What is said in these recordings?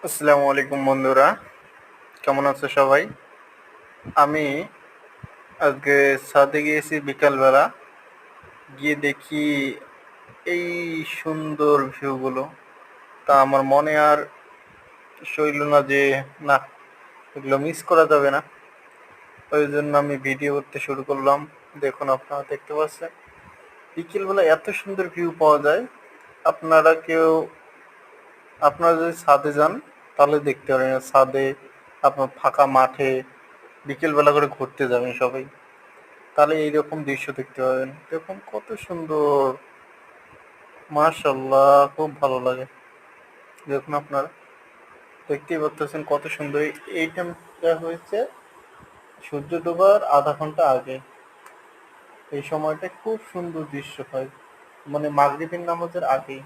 আসসালামু আলাইকুম বন্ধুরা, কেমন আছো সবাই? আমি আজকে ছাদে গিয়েছি বিকালবেলা। গিয়ে দেখি এই সুন্দর ভিউগুলো। তা আমার মনে আর সইল না যে না, এগুলো মিস করা যাবে না। ওই জন্য আমি ভিডিও করতে শুরু করলাম। দেখুন, আপনারা দেখতে পাচ্ছেন বিকেলবেলা এত সুন্দর ভিউ পাওয়া যায়। আপনারা যদি ছাদে যান তাহলে দেখতে পারেন। ছাদে আপনার ফাঁকা মাঠে বিকেলবেলা করে ঘুরতে যাবেন সবাই, তাহলে এইরকম দৃশ্য দেখতে পাবেন। দেখুন কত সুন্দর, মাশাল্লাহ, খুব ভালো লাগে। দেখুন, আপনারা দেখতেই পাচ্ছেন কত সুন্দর। এই টাইমটা হয়েছে সূর্য ডোবার আধা ঘন্টা আগে। এই সময়টা খুব সুন্দর দৃশ্য হয়, মানে মাগরিবের নামাজের আগে,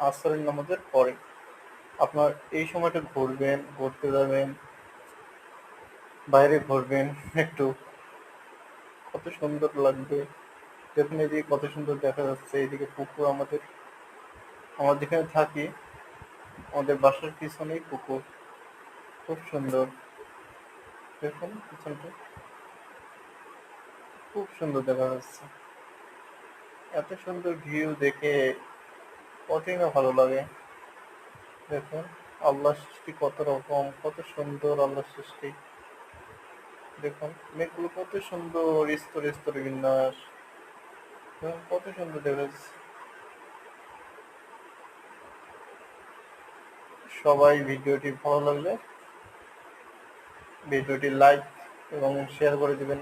আসরের নামাজের পরে। আপনার এই সময়টা ঘুরবেন, ঘুরতে যাবেন, বাইরে ঘুরবেন একটু, কত সুন্দর লাগবে। দেখুন এদিকে কত সুন্দর দেখা যাচ্ছে। এইদিকে পুকুর, আমরা যেখানে থাকি আমাদের বাসার পিছনেই পুকুর, খুব সুন্দর। দেখুন পিছনটা খুব সুন্দর দেখা যাচ্ছে। এত সুন্দর ভিউ দেখে কতই না ভালো লাগে। দেখুন আল্লাহর সৃষ্টি কত রকম, কত সুন্দর আল্লাহর সৃষ্টি। দেখুন মেঘগুলো কত সুন্দর, স্তরে স্তরে বিন্যাস। দেখুন কত সুন্দর দেখা যাচ্ছে। সবাই ভিডিওটি ভালো লাগলে ভিডিওটি লাইক এবং শেয়ার করে দিবেন।